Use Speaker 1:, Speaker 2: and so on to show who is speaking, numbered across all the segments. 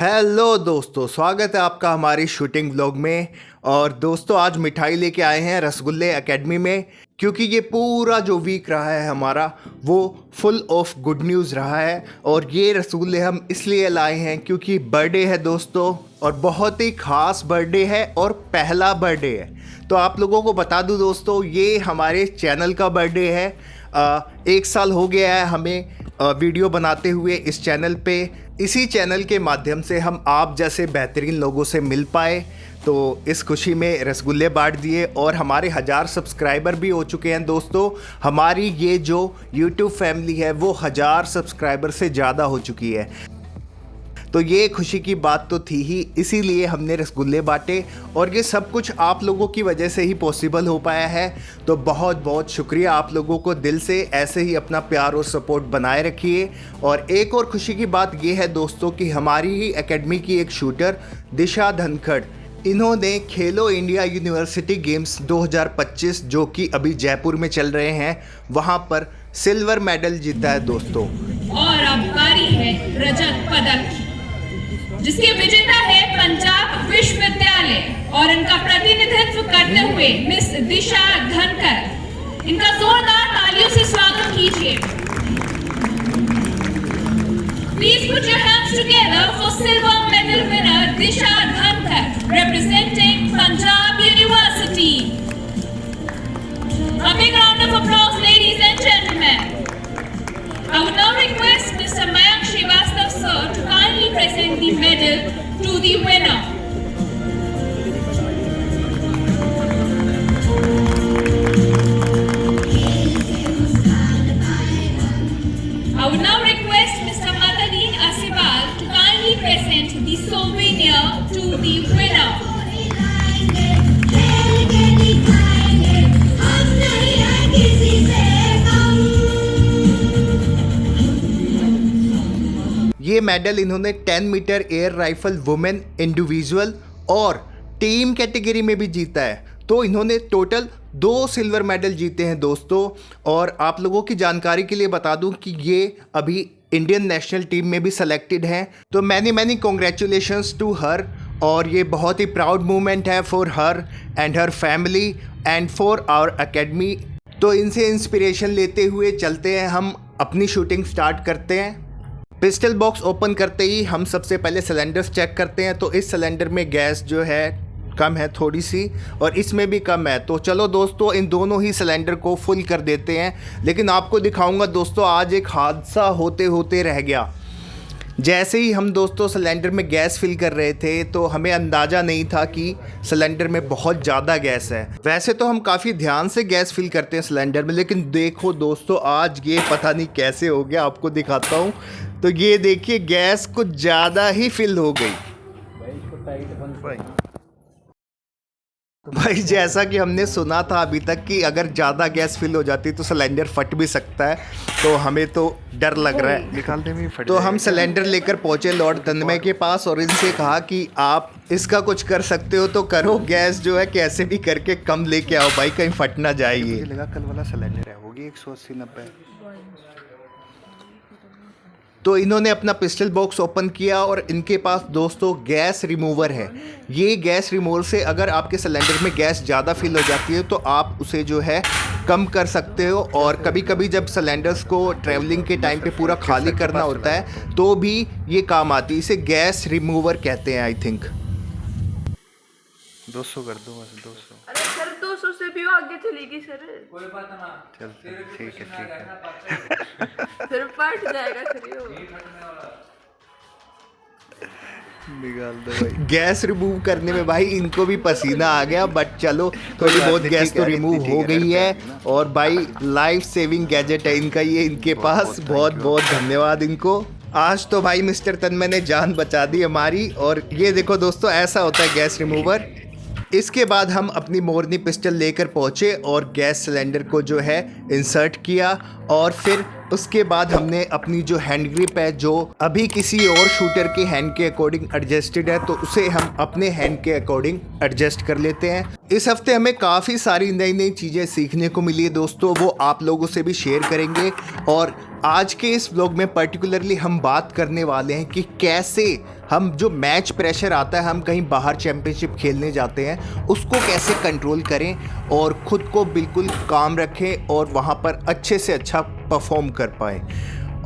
Speaker 1: Hello दोस्तों, स्वागत है आपका हमारी शूटिंग व्लॉग में। और दोस्तों आज मिठाई लेके आए हैं रसगुल्ले एकेडमी में, क्योंकि ये पूरा जो वीक रहा है हमारा वो फुल ऑफ गुड न्यूज़ रहा है। और ये रसगुल्ले हम इसलिए लाए हैं क्योंकि बर्थडे है दोस्तों, और बहुत ही ख़ास बर्थडे है और पहला बर्थडे है। तो आप लोगों को बता दूं दोस्तों, ये हमारे चैनल का बर्थडे है। 1 साल हो गया है हमें वीडियो बनाते हुए इस चैनल पे। इसी चैनल के माध्यम से हम आप जैसे बेहतरीन लोगों से मिल पाए, तो इस खुशी में रसगुल्ले बांट दिए। और हमारे 1000 सब्सक्राइबर भी हो चुके हैं दोस्तों। हमारी ये जो YouTube फैमिली है वो 1000 सब्सक्राइबर से ज़्यादा हो चुकी है। तो ये खुशी की बात तो थी ही, इसीलिए हमने रसगुल्ले बांटे। और ये सब कुछ आप लोगों की वजह से ही पॉसिबल हो पाया है। तो बहुत बहुत शुक्रिया आप लोगों को दिल से। ऐसे ही अपना प्यार और सपोर्ट बनाए रखिए। और एक और खुशी की बात ये है दोस्तों कि हमारी ही एकेडमी की एक शूटर दिशा धनखड़, इन्होंने खेलो इंडिया यूनिवर्सिटी गेम्स 2025 जो कि अभी जयपुर में चल रहे हैं, वहाँ पर सिल्वर मेडल जीता है दोस्तों।
Speaker 2: और अब बारी है रजत पदक की, जिसके विजेता है पंजाब विश्वविद्यालय। और इनका प्रतिनिधित्व करते हुए मिस दिशा धनखड़। इनका जोरदार तालियों से स्वागत कीजिए। Please put your hands together for silver medal winner Disha Dhankar, representing Punjab University. A big round of applause, ladies and gentlemen. I would now request Mr. Mayank Srivastava sir to kindly present the medal to the winner. I would now request Mr. Madalin Asibal to kindly present the souvenir to the winner.
Speaker 1: ये medal इन्होंने 10 metre air rifle women individual और team category में भी जीता है। तो इन्होंने total 2 silver medal जीते हैं दोस्तों। और आप लोगों की जानकारी के लिए बता दूं कि ये अभी इंडियन नेशनल टीम में भी सेलेक्टेड हैं। तो मैनी कॉन्ग्रेचुलेशंस टू हर। और ये बहुत ही प्राउड मोमेंट है for her and her family and for our academy. तो इनसे इंस्पिरेशन लेते हुए चलते हैं, हम अपनी शूटिंग स्टार्ट करते हैं। पिस्टल बॉक्स ओपन करते ही हम सबसे पहले सिलेंडर्स चेक करते हैं। तो इस सिलेंडर में गैस जो है कम है थोड़ी सी, और इसमें भी कम है। तो चलो दोस्तों इन दोनों ही सिलेंडर को फुल कर देते हैं। लेकिन आपको दिखाऊंगा दोस्तों, आज एक हादसा होते होते रह गया। जैसे ही हम दोस्तों सिलेंडर में गैस फिल कर रहे थे तो हमें अंदाज़ा नहीं था कि सिलेंडर में बहुत ज़्यादा गैस है। वैसे तो हम काफ़ी ध्यान से गैस फिल करते हैं सिलेंडर में, लेकिन देखो दोस्तों आज ये पता नहीं कैसे हो गया। आपको दिखाता हूँ। तो ये देखिए गैस कुछ ज़्यादा ही फिल हो गई भाई। जैसा कि हमने सुना था अभी तक कि अगर ज़्यादा गैस फिल हो जाती तो सिलेंडर फट भी सकता है। तो हमें तो डर लग रहा है
Speaker 3: निकालने में फट।
Speaker 1: तो हम सिलेंडर लेकर पहुंचे लॉर्ड तन्मय के पास और इनसे कहा कि आप इसका कुछ कर सकते हो तो करो। गैस जो है कैसे भी करके कम लेके आओ भाई, कहीं फट ना जाए। ये
Speaker 3: लगा कल वाला सिलेंडर है, होगी 180-90।
Speaker 1: तो इन्होंने अपना पिस्टल बॉक्स ओपन किया और इनके पास दोस्तों गैस रिमूवर है। ये गैस रिमूवर से अगर आपके सिलेंडर में गैस ज़्यादा फिल हो जाती है तो आप उसे जो है कम कर सकते हो। और कभी कभी जब सिलेंडर्स को ट्रैवलिंग के टाइम पे पूरा खाली करना होता है तो भी ये काम आती है। इसे गैस रिमूवर कहते हैं आई थिंक।
Speaker 3: 200 कर दो बस, 200।
Speaker 4: अरे सर 200 से भी आगे चलेगी सर।
Speaker 3: कोई बात ना, चल ठीक है।
Speaker 4: फिर फट जाएगा सर ये।
Speaker 3: निकाल दो भाई।
Speaker 1: गैस रिमूव करने में भाई इनको भी पसीना आ गया, बट चलो थोड़ी बहुत गैस तो रिमूव हो गई है। और भाई लाइफ सेविंग गैजेट है इनका ये, इनके पास। बहुत बहुत धन्यवाद इनको। आज तो भाई मिस्टर तन्मय ने जान बचा दी हमारी। और ये देखो दोस्तों ऐसा होता है गैस रिमूवर। इसके बाद हम अपनी मोरनी पिस्टल लेकर पहुँचे और गैस सिलेंडर को जो है इंसर्ट किया। और फिर उसके बाद हमने अपनी जो हैंड ग्रिप है, जो अभी किसी और शूटर के हैंड के अकॉर्डिंग एडजस्टेड है, तो उसे हम अपने हैंड के अकॉर्डिंग एडजस्ट कर लेते हैं। इस हफ्ते हमें काफ़ी सारी नई नई चीज़ें सीखने को मिली है दोस्तों, वो आप लोगों से भी शेयर करेंगे। और आज के इस व्लॉग में पर्टिकुलरली हम बात करने वाले हैं कि कैसे हम जो मैच प्रेशर आता है, हम कहीं बाहर चैम्पियनशिप खेलने जाते हैं, उसको कैसे कंट्रोल करें और ख़ुद को बिल्कुल काम रखें और वहाँ पर अच्छे से अच्छा परफॉर्म कर पाएँ।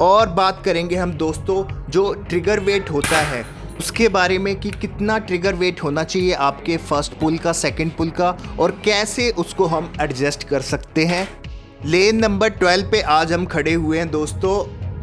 Speaker 1: और बात करेंगे हम दोस्तों जो ट्रिगर वेट होता है उसके बारे में कि कितना ट्रिगर वेट होना चाहिए आपके फर्स्ट पुल का, सेकंड पुल का, और कैसे उसको हम एडजस्ट कर सकते हैं। लेन नंबर 12 पे आज हम खड़े हुए हैं दोस्तों।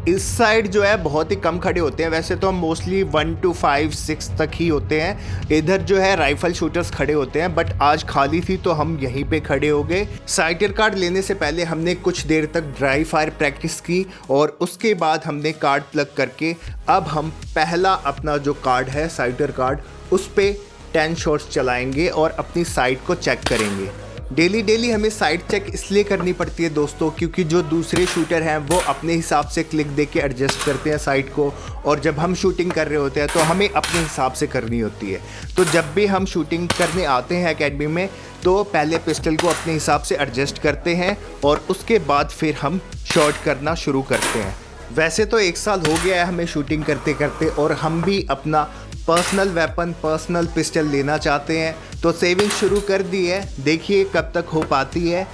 Speaker 1: इस साइड जो है बहुत ही कम खड़े होते हैं, वैसे तो हम मोस्टली 1 to 5 6 तक ही होते हैं। इधर जो है राइफल शूटर्स खड़े होते हैं, बट आज खाली थी तो हम यहीं पे खड़े हो गए। साइटर कार्ड लेने से पहले हमने कुछ देर तक ड्राई फायर प्रैक्टिस की और उसके बाद हमने कार्ड प्लग करके अब हम पहला अपना जो कार्ड है साइटर कार्ड, उस पर 10 शॉट्स चलाएंगे और अपनी साइट को चेक करेंगे। डेली हमें साइट चेक इसलिए करनी पड़ती है दोस्तों क्योंकि जो दूसरे शूटर हैं वो अपने हिसाब से क्लिक दे के एडजस्ट करते हैं साइट को, और जब हम शूटिंग कर रहे होते हैं तो हमें अपने हिसाब से करनी होती है। तो जब भी हम शूटिंग करने आते हैं एकेडमी में तो पहले पिस्टल को अपने हिसाब से एडजस्ट करते हैं और उसके बाद फिर हम शॉट करना शुरू करते हैं। वैसे तो 1 साल हो गया है हमें शूटिंग करते करते और हम भी अपना पर्सनल वेपन, पर्सनल पिस्टल लेना चाहते हैं, तो सेविंग शुरू कर दी है। देखिए कब तक हो पाती है।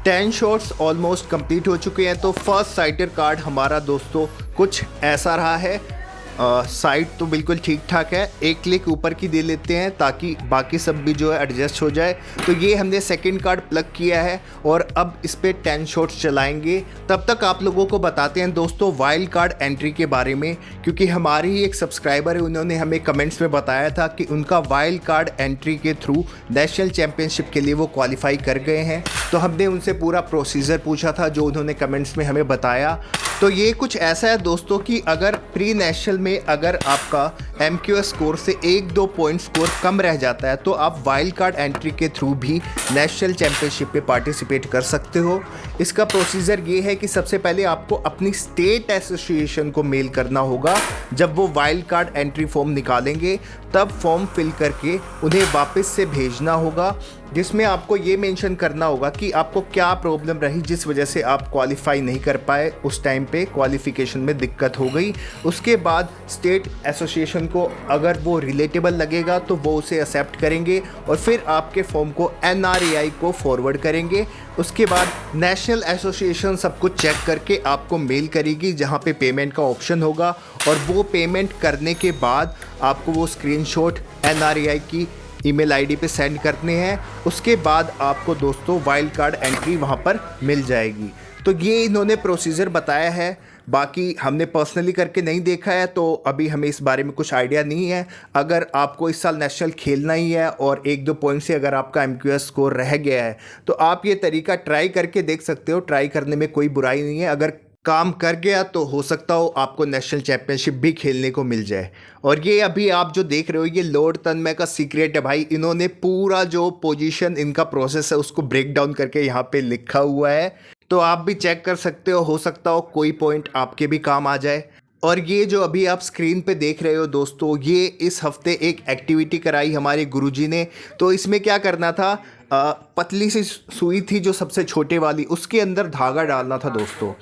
Speaker 1: 10 शॉट्स ऑलमोस्ट कंप्लीट हो चुके हैं। तो फर्स्ट साइटर कार्ड हमारा दोस्तों कुछ ऐसा रहा है। साइट तो बिल्कुल ठीक ठाक है, एक क्लिक ऊपर की दे लेते हैं ताकि बाकी सब भी जो है एडजस्ट हो जाए। तो ये हमने सेकंड कार्ड प्लग किया है और अब इस पे 10 शॉट्स चलाएंगे। तब तक आप लोगों को बताते हैं दोस्तों वाइल्ड कार्ड एंट्री के बारे में, क्योंकि हमारी ही एक सब्सक्राइबर है, उन्होंने हमें कमेंट्स में बताया था कि उनका वाइल्ड कार्ड एंट्री के थ्रू नेशनल चैम्पियनशिप के लिए वो क्वालिफाई कर गए हैं। तो हमने उनसे पूरा प्रोसीजर पूछा था जो उन्होंने कमेंट्स में हमें बताया। तो ये कुछ ऐसा है दोस्तों कि अगर प्री नेशनल में अगर आपका MQS स्कोर से 1-2 पॉइंट स्कोर कम रह जाता है तो आप वाइल्ड कार्ड एंट्री के थ्रू भी नेशनल चैम्पियनशिप पे पार्टिसिपेट कर सकते हो। इसका प्रोसीजर ये है कि सबसे पहले आपको अपनी स्टेट एसोसिएशन को मेल करना होगा। जब वो वाइल्ड कार्ड एंट्री फॉर्म निकालेंगे तब फॉर्म फिल करके उन्हें वापस से भेजना होगा, जिसमें आपको ये मेंशन करना होगा कि आपको क्या प्रॉब्लम रही जिस वजह से आप क्वालिफाई नहीं कर पाए, उस टाइम पे क्वालिफिकेशन में दिक्कत हो गई। उसके बाद स्टेट एसोसिएशन को अगर वो रिलेटेबल लगेगा तो वो उसे एक्सेप्ट करेंगे और फिर आपके फॉर्म को NRAI को फॉरवर्ड करेंगे। उसके बाद नेशनल एसोसिएशन सब कुछ चेक करके आपको मेल करेगी जहाँ पे पेमेंट का ऑप्शन होगा, और वो पेमेंट करने के बाद आपको वो स्क्रीनशॉट NRAI की ईमेल आईडी पे सेंड करने हैं। उसके बाद आपको दोस्तों वाइल्ड कार्ड एंट्री वहाँ पर मिल जाएगी। तो ये इन्होंने प्रोसीजर बताया है, बाकी हमने पर्सनली करके नहीं देखा है तो अभी हमें इस बारे में कुछ आइडिया नहीं है। अगर आपको इस साल नेशनल खेलना ही है और 1-2 पॉइंट से अगर आपका MQS स्कोर रह गया है तो आप ये तरीका ट्राई करके देख सकते हो। ट्राई करने में कोई बुराई नहीं है, अगर काम कर गया तो हो सकता हो आपको नेशनल चैंपियनशिप भी खेलने को मिल जाए। और ये अभी आप जो देख रहे हो ये लॉर्ड तन्मय का सीक्रेट है भाई। इन्होंने पूरा जो पोजीशन इनका प्रोसेस है उसको ब्रेक डाउन करके यहाँ पे लिखा हुआ है, तो आप भी चेक कर सकते हो सकता हो कोई पॉइंट आपके भी काम आ जाए। और ये जो अभी आप स्क्रीन पे देख रहे हो दोस्तों, ये इस हफ्ते एक एक्टिविटी कराई हमारे गुरुजी ने। तो इसमें क्या करना था, पतली सी सुई थी जो सबसे छोटे वाली, उसके अंदर धागा डालना था दोस्तों।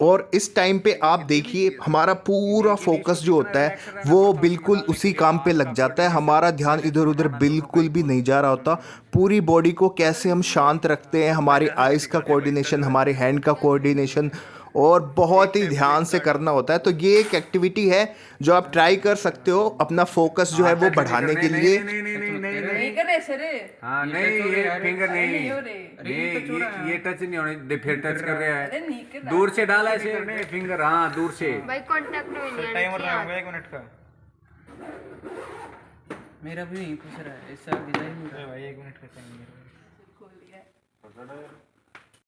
Speaker 1: और इस टाइम पे आप देखिए हमारा पूरा फोकस जो होता है वो बिल्कुल उसी काम पे लग जाता है। हमारा ध्यान इधर उधर बिल्कुल भी नहीं जा रहा होता। पूरी बॉडी को कैसे हम शांत रखते हैं, हमारे आइज़ का कोऑर्डिनेशन, हमारे हैंड का कोऑर्डिनेशन, और बहुत ही ध्यान से करना होता है। तो ये एक एक्टिविटी है जो आप ट्राई कर सकते हो अपना फोकस जो है वो बढ़ाने के लिए।
Speaker 4: नहीं कर रहे सर।
Speaker 5: हाँ नहीं, ये फिंगर नहीं, ये टच नहीं होने, फिर टच कर रहा है, दूर से डाला ऐसे फिंगर, हाँ दूर से।
Speaker 4: भाई कांटेक्ट में नहीं
Speaker 6: टाइमर लगाऊंगा 1 मिनट का।
Speaker 7: मेरा भी नहीं पूछ रहा है, इससे आगे जाएंगे
Speaker 6: भाई 1 मिनट का टाइम।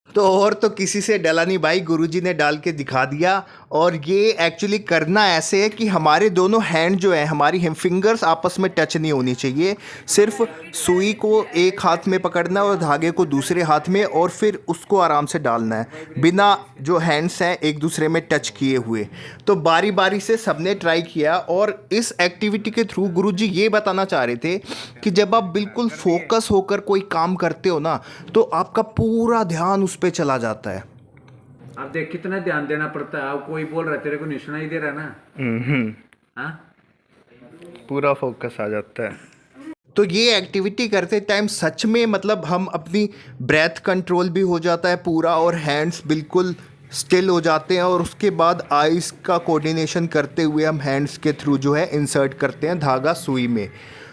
Speaker 1: तो और तो किसी से डला नहीं भाई, गुरुजी ने डाल के दिखा दिया। और ये एक्चुअली करना ऐसे है कि हमारे दोनों हैंड जो है, हमारी फिंगर्स आपस में टच नहीं होनी चाहिए। सिर्फ सुई को एक हाथ में पकड़ना और धागे को दूसरे हाथ में, और फिर उसको आराम से डालना है बिना जो हैंड्स हैं एक दूसरे में टच किए हुए। तो बारी बारी से सबने ट्राई किया। और इस एक्टिविटी के थ्रू गुरुजी ये बताना चाह रहे थे कि जब आप बिल्कुल फोकस होकर कोई काम करते हो ना तो आपका पूरा ध्यान उस पे चला जाता है।
Speaker 5: अब देख कितना ध्यान देना पड़ता है। अब कोई बोल रहा है तेरे को नहीं सुनाई दे रहा ना, हाँ
Speaker 1: पूरा फोकस आ जाता है। तो ये एक्टिविटी करते टाइम सच में मतलब हम अपनी ब्रेथ कंट्रोल भी हो जाता है पूरा, और हैंड्स बिल्कुल स्टिल हो जाते हैं, और उसके बाद आइज़ का कोऑर्डिनेशन करते हुए हम हैंड्स के थ्रू जो है इंसर्ट करते हैं धागा सुई में।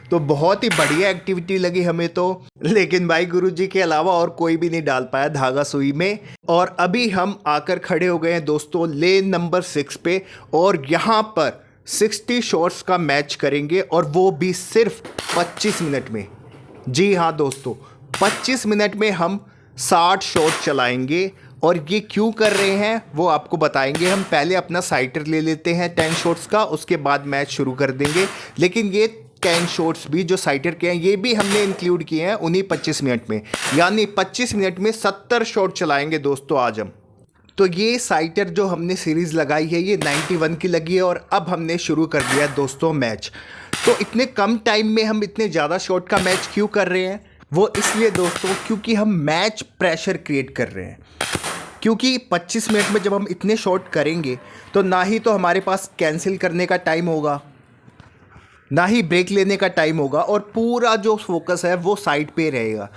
Speaker 1: तो बहुत ही बढ़िया एक्टिविटी लगी हमें तो, लेकिन भाई गुरुजी के अलावा और कोई भी नहीं डाल पाया धागा सुई में। और अभी हम आकर खड़े हो गए हैं दोस्तों लेन नंबर 6 पे, और यहाँ पर 60 शॉट्स का मैच करेंगे, और वो भी सिर्फ 25 मिनट में। जी हाँ दोस्तों, 25 मिनट में हम 60 शॉट चलाएंगे। और ये क्यों कर रहे हैं वो आपको बताएंगे। हम पहले अपना साइटर ले लेते हैं 10 शॉट्स का, उसके बाद मैच शुरू कर देंगे। लेकिन ये 10 शॉट्स भी जो साइटर के हैं ये भी हमने इंक्लूड किए हैं उन्हीं 25 मिनट में, यानी 25 मिनट में 70 शॉट चलाएंगे दोस्तों आज हम। तो ये साइटर जो हमने सीरीज़ लगाई है ये 91 की लगी है, और अब हमने शुरू कर दिया है दोस्तों मैच। तो इतने कम टाइम में हम इतने ज़्यादा शॉट का मैच क्यों कर रहे हैं? वो इसलिए दोस्तों क्योंकि हम मैच प्रेशर क्रिएट कर रहे हैं। क्योंकि 25 मिनट में जब हम इतने शॉट करेंगे तो ना ही तो हमारे पास कैंसिल करने का टाइम होगा, ना ही ब्रेक लेने का टाइम होगा, और पूरा जो फोकस है वो साइड पे रहेगा।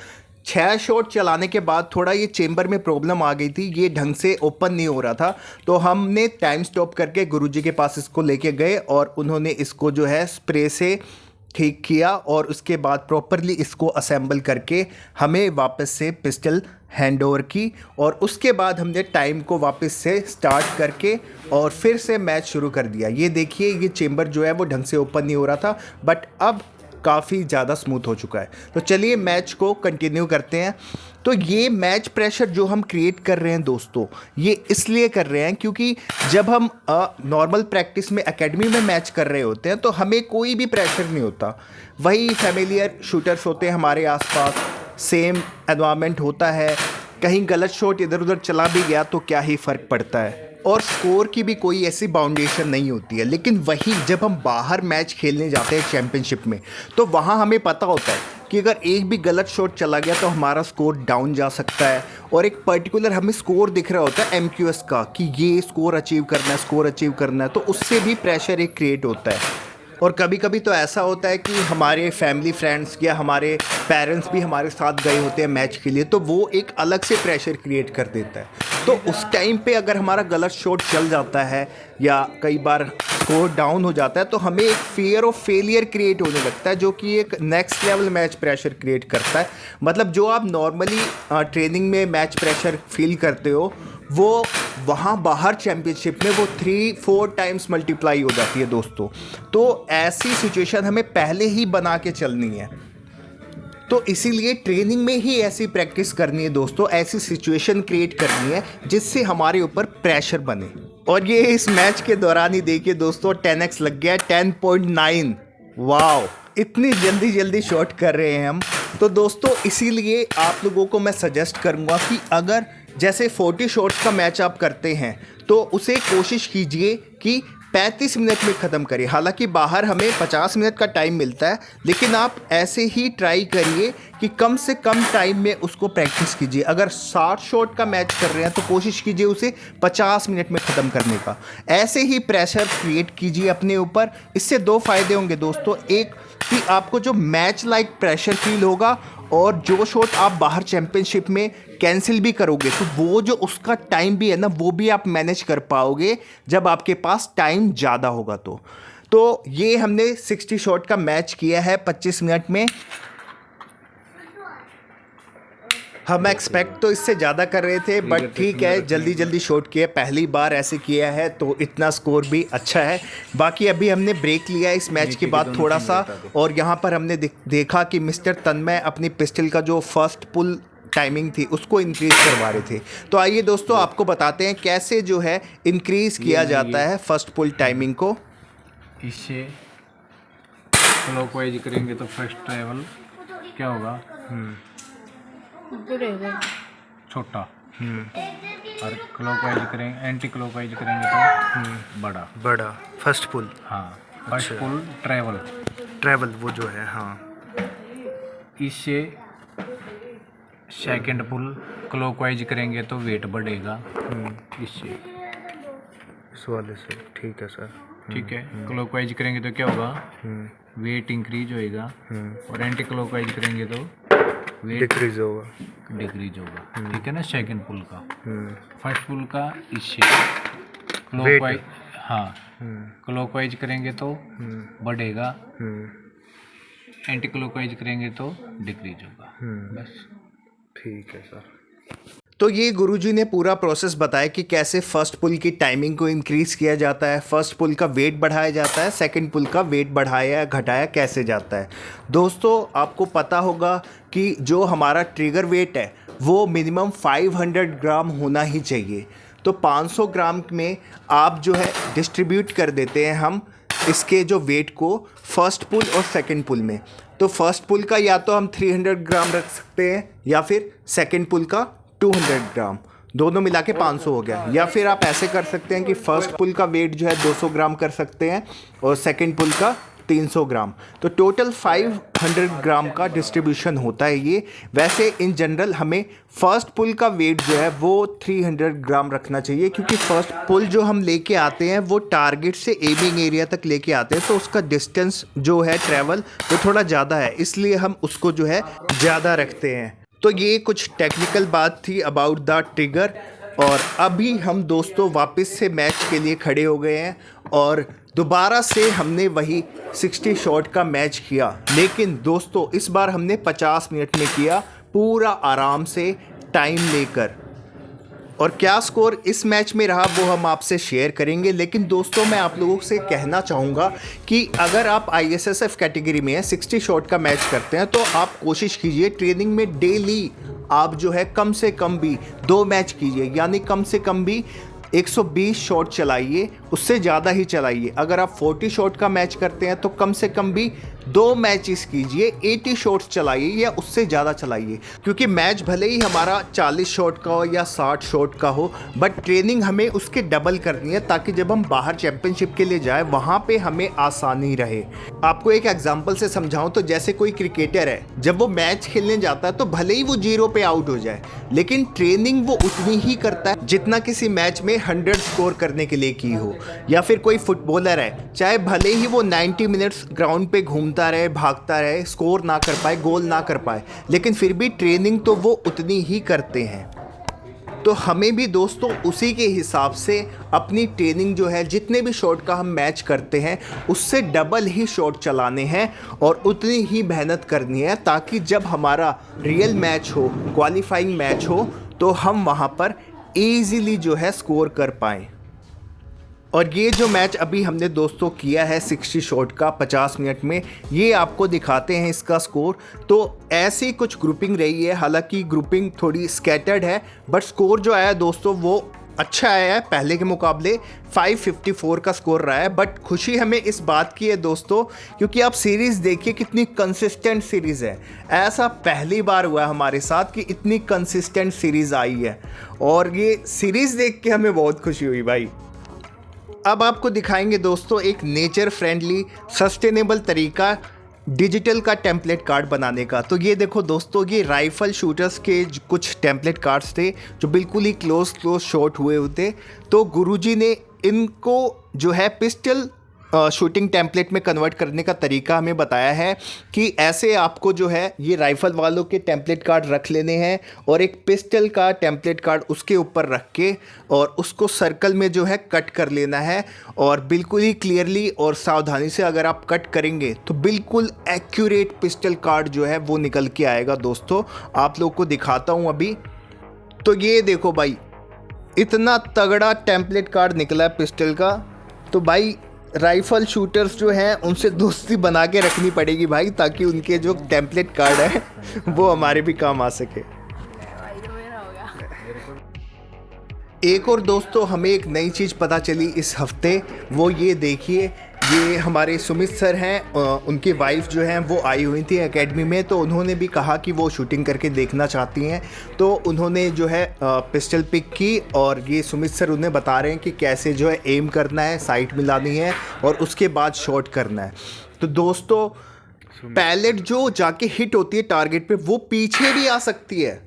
Speaker 1: 6 शॉट चलाने के बाद थोड़ा ये चेम्बर में प्रॉब्लम आ गई थी, ये ढंग से ओपन नहीं हो रहा था। तो हमने टाइम स्टॉप करके गुरुजी के पास इसको लेके गए, और उन्होंने इसको जो है स्प्रे से ठीक किया, और उसके बाद प्रॉपरली इसको असेंबल करके हमें वापस से पिस्टल हैंड ओवर की। और उसके बाद हमने टाइम को वापस से स्टार्ट करके और फिर से मैच शुरू कर दिया। ये देखिए ये चेम्बर जो है वो ढंग से ओपन नहीं हो रहा था, बट अब काफ़ी ज़्यादा स्मूथ हो चुका है। तो चलिए मैच को कंटिन्यू करते हैं। तो ये मैच प्रेशर जो हम क्रिएट कर रहे हैं दोस्तों, ये इसलिए कर रहे हैं क्योंकि जब हम नॉर्मल प्रैक्टिस में एकेडमी में मैच कर रहे होते हैं तो हमें कोई भी प्रेशर नहीं होता। वही फैमिलियर शूटर्स होते हैं हमारे आसपास, सेम एनवायरनमेंट होता है। कहीं गलत शॉट इधर उधर चला भी गया तो क्या ही फ़र्क पड़ता है, और स्कोर की भी कोई ऐसी बाउंडेशन नहीं होती है। लेकिन वही जब हम बाहर मैच खेलने जाते हैं चैम्पियनशिप में, तो वहाँ हमें पता होता है कि अगर एक भी गलत शॉट चला गया तो हमारा स्कोर डाउन जा सकता है, और एक पर्टिकुलर हमें स्कोर दिख रहा होता है MQS का कि ये स्कोर अचीव करना है, स्कोर अचीव करना है। तो उससे भी प्रेशर एक क्रिएट होता है। और कभी कभी तो ऐसा होता है कि हमारे फैमिली फ्रेंड्स या हमारे पेरेंट्स भी हमारे साथ गए होते हैं मैच के लिए, तो वो एक अलग से प्रेशर क्रिएट कर देता है। तो उस टाइम पे अगर हमारा गलत शॉट चल जाता है या कई बार स्कोर डाउन हो जाता है तो हमें एक फियर ऑफ फेलियर क्रिएट होने लगता है, जो कि एक next level match pressure create करता है। मतलब जो आप नॉर्मली ट्रेनिंग में मैच प्रेशर फील करते हो वो वहाँ बाहर चैम्पियनशिप में वो 3-4 टाइम्स मल्टीप्लाई हो जाती है दोस्तों। तो ऐसी सिचुएशन हमें पहले ही बना के चलनी है। तो इसीलिए ट्रेनिंग में ही ऐसी प्रैक्टिस करनी है दोस्तों, ऐसी सिचुएशन क्रिएट करनी है जिससे हमारे ऊपर प्रेशर बने। और ये इस मैच के दौरान ही देखिए दोस्तों 10x लग गया, 10.9। वाओ, इतनी जल्दी शॉट कर रहे हैं हम। तो दोस्तों इसीलिए आप लोगों को मैं सजेस्ट करूँगा कि अगर जैसे 40 शॉट्स का मैच आप करते हैं तो उसे कोशिश कीजिए कि 35 मिनट में ख़त्म करिए। हालांकि बाहर हमें 50 मिनट का टाइम मिलता है, लेकिन आप ऐसे ही ट्राई करिए कि कम से कम टाइम में उसको प्रैक्टिस कीजिए। अगर 60 शॉट का मैच कर रहे हैं तो कोशिश कीजिए उसे 50 मिनट में ख़त्म करने का। ऐसे ही प्रेशर क्रिएट कीजिए अपने ऊपर। इससे 2 फ़ायदे होंगे दोस्तों। एक कि आपको जो मैच लाइक प्रेशर फील होगा, और जो शॉट आप बाहर चैम्पियनशिप में कैंसिल भी करोगे तो वो जो उसका टाइम भी है ना, वो भी आप मैनेज कर पाओगे जब आपके पास टाइम ज़्यादा होगा। तो ये हमने 60 शॉट का मैच किया है 25 मिनट में। हम एक्सपेक्ट तो इससे ज़्यादा कर रहे थे, बट ठीक है, जल्दी शॉट किया, पहली बार ऐसे किया है तो इतना स्कोर भी अच्छा है। बाकी अभी हमने ब्रेक लिया इस मैच के बाद थोड़ा सा, और यहाँ पर हमने देखा कि मिस्टर तन्मय अपनी पिस्टल का जो फर्स्ट पुल टाइमिंग थी उसको इंक्रीज़ करवा रहे थे। तो आइए दोस्तों आपको बताते हैं कैसे जो है इंक्रीज़ किया जाता है फर्स्ट पुल टाइमिंग को।
Speaker 5: इससे क्लॉकवाइज करेंगे तो फर्स्ट ट्रैवल क्या होगा, छोटा, और क्लॉकवाइज करेंगे, एंटी क्लॉकवाइज करेंगे तो बड़ा
Speaker 1: फर्स्ट पुल।
Speaker 5: हाँ, फर्स्ट पुल ट्रैवल
Speaker 1: वो जो है। हाँ,
Speaker 5: इससे सेकंड पुल क्लॉकवाइज करेंगे तो वेट बढ़ेगा इससे,
Speaker 1: इस वाले से। ठीक है सर।
Speaker 8: ठीक है। क्लॉकवाइज करेंगे तो क्या होगा, वेट इंक्रीज होएगा, और एंटी क्लॉकवाइज करेंगे तो वेट
Speaker 3: डिक्रीज होगा।
Speaker 8: ठीक है ना। सेकंड पुल का, फर्स्ट पुल का इससे क्लॉकवाइज, हाँ क्लॉकवाइज करेंगे तो बढ़ेगा, एंटी क्लॉकवाइज करेंगे तो डिक्रीज होगा। बस
Speaker 3: ठीक है सर।
Speaker 1: तो ये गुरुजी ने पूरा प्रोसेस बताया कि कैसे फर्स्ट पुल की टाइमिंग को इंक्रीज़ किया जाता है, फर्स्ट पुल का वेट बढ़ाया जाता है, सेकंड पुल का वेट बढ़ाया या घटाया कैसे जाता है। दोस्तों आपको पता होगा कि जो हमारा ट्रिगर वेट है वो मिनिमम 500 ग्राम होना ही चाहिए। तो 500 ग्राम में आप जो है डिस्ट्रीब्यूट कर देते हैं हम इसके जो वेट को फर्स्ट पुल और सेकंड पुल में। तो फर्स्ट पुल का या तो हम 300 ग्राम रख सकते हैं या फिर सेकंड पुल का 200 ग्राम, दोनों मिला के 500 हो गया। या फिर आप ऐसे कर सकते हैं कि फर्स्ट पुल का वेट जो है 200 ग्राम कर सकते हैं और सेकंड पुल का 300 ग्राम। तो टोटल 500 ग्राम का डिस्ट्रीब्यूशन होता है ये। वैसे इन जनरल हमें फर्स्ट पुल का वेट जो है वो 300 ग्राम रखना चाहिए, क्योंकि फर्स्ट पुल जो हम लेके आते हैं वो टारगेट से एमिंग एरिया तक लेके आते हैं, तो उसका डिस्टेंस जो है ट्रैवल वो थोड़ा ज़्यादा है, इसलिए हम उसको जो है ज़्यादा रखते हैं। तो ये कुछ टेक्निकल बात थी अबाउट द ट्रिगर। और अभी हम दोस्तों वापस से मैच के लिए खड़े हो गए हैं और दोबारा से हमने वही 60 शॉट का मैच किया, लेकिन दोस्तों इस बार हमने 50 मिनट में किया, पूरा आराम से टाइम लेकर। और क्या स्कोर इस मैच में रहा वो हम आपसे शेयर करेंगे। लेकिन दोस्तों मैं आप लोगों से कहना चाहूँगा कि अगर आप ISSF कैटेगरी में 60 शॉट का मैच करते हैं तो आप कोशिश कीजिए ट्रेनिंग में डेली आप जो है कम से कम भी 2 मैच कीजिए, यानी कम से कम भी 120 शॉट चलाइए, उससे ज़्यादा ही चलाइए। अगर आप 40 शॉट का मैच करते हैं तो कम से कम भी 2 मैचेस कीजिए, 80 शॉट्स चलाइए या उससे ज़्यादा चलाइए। क्योंकि मैच भले ही हमारा 40 शॉट का हो या 60 शॉट का हो, बट ट्रेनिंग हमें उसके डबल करनी है, ताकि जब हम बाहर चैंपियनशिप के लिए जाएं वहाँ पे हमें आसानी रहे। आपको एक एग्जांपल से समझाऊं तो जैसे कोई क्रिकेटर है, जब वो मैच खेलने जाता है तो भले ही वो 0 पे आउट हो जाए, लेकिन ट्रेनिंग वो उतनी ही करता है जितना किसी मैच में 100 स्कोर करने के लिए की हो। या फिर कोई फुटबॉलर है, चाहे भले ही वो 90 मिनट्स ग्राउंड पे घूमता रहे, भागता रहे, स्कोर ना कर पाए, गोल ना कर पाए, लेकिन फिर भी ट्रेनिंग तो वो उतनी ही करते हैं। तो हमें भी दोस्तों उसी के हिसाब से अपनी ट्रेनिंग जो है, जितने भी शॉट का हम मैच करते हैं उससे डबल ही शॉट चलाने हैं और उतनी ही मेहनत करनी है, ताकि जब हमारा रियल मैच हो, क्वालिफाइंग मैच हो, तो हम वहाँ पर ईज़िली जो है स्कोर कर पाएँ। और ये जो मैच अभी हमने दोस्तों किया है 60 शॉट का 50 मिनट में, ये आपको दिखाते हैं इसका स्कोर। तो ऐसी कुछ ग्रुपिंग रही है, हालांकि ग्रुपिंग थोड़ी स्कैटर्ड है, बट स्कोर जो आया दोस्तों वो अच्छा आया है, पहले के मुकाबले 554 का स्कोर रहा है। बट खुशी हमें इस बात की है दोस्तों, क्योंकि आप सीरीज़ देखिए कितनी कंसिस्टेंट सीरीज़ है। ऐसा पहली बार हुआ है हमारे साथ कि इतनी कंसिस्टेंट सीरीज़ आई है, और ये सीरीज़ देख के हमें बहुत खुशी हुई भाई। अब आपको दिखाएंगे दोस्तों एक नेचर फ्रेंडली सस्टेनेबल तरीका डिजिटल का टेम्पलेट कार्ड बनाने का। तो ये देखो दोस्तों, ये राइफल शूटर्स के कुछ टेम्पलेट कार्ड्स थे जो बिल्कुल ही क्लोज शॉट हुए होते। तो गुरुजी ने इनको जो है पिस्टल शूटिंग टेम्पलेट में कन्वर्ट करने का तरीका हमें बताया है कि ऐसे आपको जो है ये राइफ़ल वालों के टेम्पलेट कार्ड रख लेने हैं और एक पिस्टल का टेम्पलेट कार्ड उसके ऊपर रख के और उसको सर्कल में जो है कट कर लेना है। और बिल्कुल ही क्लियरली और सावधानी से अगर आप कट करेंगे तो बिल्कुल एक्यूरेट पिस्टल कार्ड जो है वो निकल के आएगा। दोस्तों आप लोग को दिखाता हूँ अभी। तो ये देखो भाई, इतना तगड़ा टेम्पलेट कार्ड निकला है पिस्टल का। तो भाई राइफ़ल शूटर्स जो हैं उनसे दोस्ती बना के रखनी पड़ेगी भाई, ताकि उनके जो टेम्पलेट कार्ड है वो हमारे भी काम आ सके। एक और दोस्तों हमें एक नई चीज़ पता चली इस हफ्ते, वो ये देखिए, ये हमारे सुमित सर हैं, उनकी वाइफ जो हैं वो आई हुई थी एकेडमी में। तो उन्होंने भी कहा कि वो शूटिंग करके देखना चाहती हैं, तो उन्होंने जो है पिस्टल पिक की और ये सुमित सर उन्हें बता रहे हैं कि कैसे जो है एम करना है, साइट मिलानी है और उसके बाद शॉट करना है। तो दोस्तों पैलेट जो जाके हिट होती है टारगेट पे वो पीछे भी आ सकती है,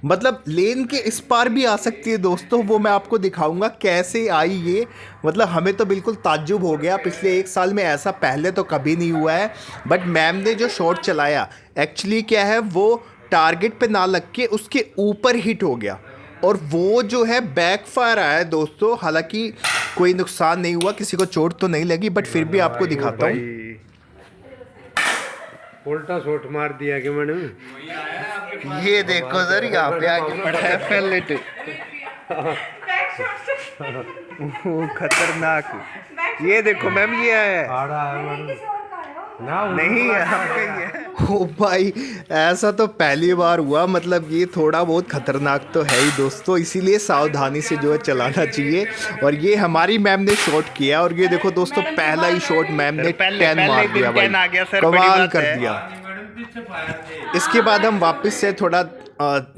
Speaker 1: मतलब लेन के इस पार भी आ सकती है दोस्तों, वो मैं आपको दिखाऊंगा कैसे आई ये। मतलब हमें तो बिल्कुल ताज्जुब हो गया, पिछले 1 साल में ऐसा पहले तो कभी नहीं हुआ है। बट मैम ने जो शॉट चलाया एक्चुअली क्या है, वो टारगेट पे ना लग के उसके ऊपर हिट हो गया और वो जो है बैकफायर आया है दोस्तों। हालांकि कोई नुकसान नहीं हुआ, किसी को चोट तो नहीं लगी, बट फिर भी आपको दिखाता हूँ।
Speaker 3: उल्टा शॉट मार दिया कि मैंने।
Speaker 1: ये देखो सर, यहाँ पे आके पड़ा है पैलेट। वो खतरनाक। ये देखो मैम, ये है नहीं है। ओ भाई, ऐसा तो पहली बार हुआ। मतलब ये थोड़ा बहुत खतरनाक तो है ही दोस्तों, इसीलिए सावधानी से जो है चलाना चाहिए। और ये हमारी मैम ने शॉट किया और ये देखो दोस्तों, पहला ही शॉट मैम ने 10 मार दिया भाई, कमाल कर दिया। इसके बाद हम वापस से थोड़ा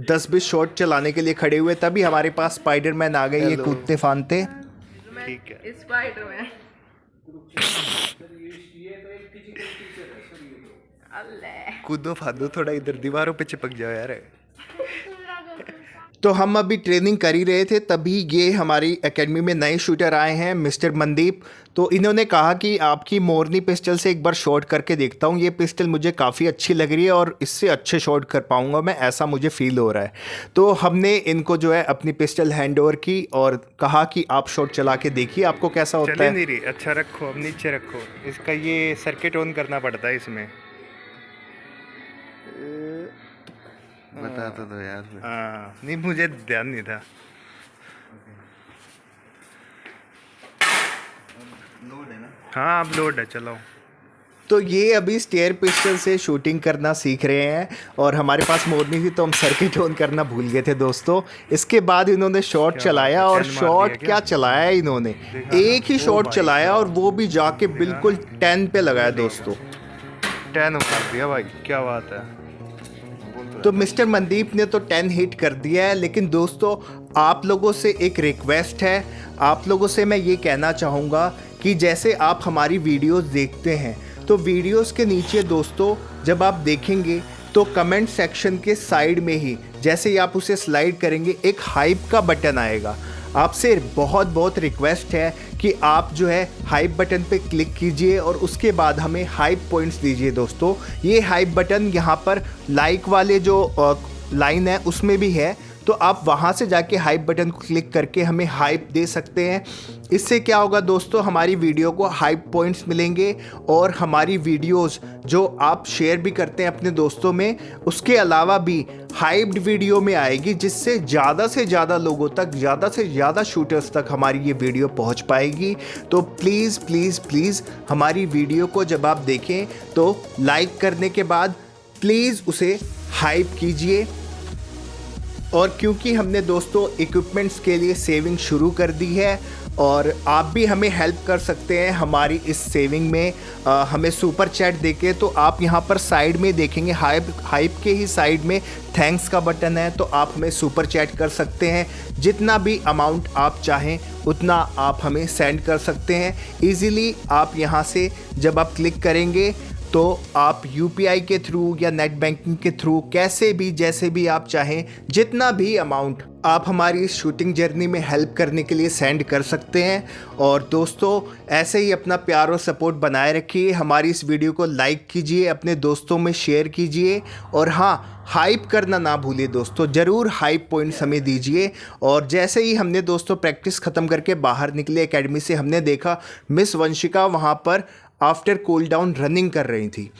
Speaker 1: 10-20 शॉट चलाने के लिए खड़े हुए, तभी हमारे पास स्पाइडरमैन आ गए, ये कूदते फानते।
Speaker 4: ठीक है, स्पाइडरमैन।
Speaker 1: कूदो फादो थोड़ा, इधर दीवारों पे चिपक जाओ यार। तो हम अभी ट्रेनिंग कर ही रहे थे, तभी ये हमारी एकेडमी में नए शूटर आए हैं, मिस्टर मनदीप। तो इन्होंने कहा कि आपकी मोरनी पिस्टल से एक बार शॉट करके देखता हूँ। ये पिस्टल मुझे काफ़ी अच्छी लग रही है और इससे अच्छे शॉट कर पाऊँगा मैं, ऐसा मुझे फील हो रहा है। तो हमने इनको जो है अपनी पिस्टल हैंड ओवर की और कहा कि आप शॉट चला के देखिए आपको कैसा होता है।
Speaker 3: नहीं रही, अच्छा रखो, अब नीचे रखो इसका। ये सर्किट ऑन करना पड़ता है इसमें।
Speaker 1: बता तो दो यार।
Speaker 3: हाँ, नहीं मुझे ध्यान नहीं था।
Speaker 1: लोड है ना?
Speaker 3: हाँ अब लोड है, चलाओ।
Speaker 1: तो ये अभी स्टेयर पिस्टल से शूटिंग करना सीख रहे हैं और हमारे पास मोरनी थी तो हम सर्किट ऑन करना भूल गए थे दोस्तों। इसके बाद इन्होंने शॉट चलाया और शॉट क्या चलाया इन्होंने, एक ही शॉट चलाया और वो भी जाके बिल्कुल 10 पे लगाया दोस्तों।
Speaker 3: 10 मार दिया भाई, क्या बात है।
Speaker 1: तो मिस्टर मनदीप ने तो 10 हिट कर दिया है, लेकिन दोस्तों आप लोगों से एक रिक्वेस्ट है। आप लोगों से मैं ये कहना चाहूँगा कि जैसे आप हमारी वीडियोस देखते हैं तो वीडियोस के नीचे दोस्तों जब आप देखेंगे तो कमेंट सेक्शन के साइड में ही जैसे ही आप उसे स्लाइड करेंगे एक हाइप का बटन आएगा। आपसे बहुत बहुत रिक्वेस्ट है कि आप जो है हाइप बटन पे क्लिक कीजिए और उसके बाद हमें हाइप पॉइंट्स दीजिए दोस्तों। ये हाइप बटन यहाँ पर लाइक वाले जो लाइन है उसमें भी है, तो आप वहाँ से जाके हाइप बटन को क्लिक करके हमें हाइप दे सकते हैं। इससे क्या होगा दोस्तों, हमारी वीडियो को हाइप पॉइंट्स मिलेंगे और हमारी वीडियोस जो आप शेयर भी करते हैं अपने दोस्तों में, उसके अलावा भी हाइप्ड वीडियो में आएगी, जिससे से ज़्यादा लोगों तक, ज़्यादा से ज़्यादा शूटर्स तक हमारी ये वीडियो पहुंच पाएगी। तो प्लीज़ प्लीज़ प्लीज़ हमारी वीडियो को जब आप देखें तो लाइक करने के बाद प्लीज़ उसे हाइप कीजिए। और क्योंकि हमने दोस्तों इक्विपमेंट्स के लिए सेविंग शुरू कर दी है और आप भी हमें हेल्प कर सकते हैं हमारी इस सेविंग में, हमें सुपर चैट देके। तो आप यहाँ पर साइड में देखेंगे हाइप के ही साइड में थैंक्स का बटन है, तो आप हमें सुपर चैट कर सकते हैं। जितना भी अमाउंट आप चाहें उतना आप हमें सेंड कर सकते हैं ईज़िली। आप यहाँ से जब आप क्लिक करेंगे तो आप UPI के थ्रू या नेट बैंकिंग के थ्रू कैसे भी जैसे भी आप चाहें जितना भी अमाउंट आप हमारी इस शूटिंग जर्नी में हेल्प करने के लिए सेंड कर सकते हैं। और दोस्तों ऐसे ही अपना प्यार और सपोर्ट बनाए रखिए। हमारी इस वीडियो को लाइक कीजिए, अपने दोस्तों में शेयर कीजिए और हाँ, हाइप करना ना भूलिए दोस्तों, ज़रूर हाइप पॉइंट्स हमें दीजिए। और जैसे ही हमने दोस्तों प्रैक्टिस ख़त्म करके बाहर निकले एकेडमी से, हमने देखा मिस वंशिका वहाँ पर आफ्टर कूल डाउन रनिंग कर रही थी।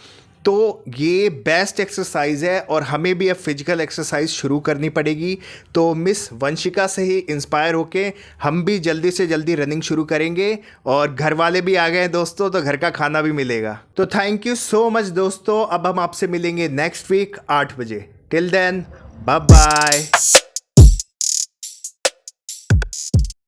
Speaker 1: तो ये बेस्ट एक्सरसाइज है और हमें भी अब फिजिकल एक्सरसाइज शुरू करनी पड़ेगी। तो मिस वंशिका से ही इंस्पायर होके हम भी जल्दी से जल्दी रनिंग शुरू करेंगे। और घर वाले भी आ गए दोस्तों, तो घर का खाना भी मिलेगा। तो थैंक यू सो मच दोस्तों। अब हम आपसे मिलेंगे नेक्स्ट वीक 8 बजे। Till then bye bye.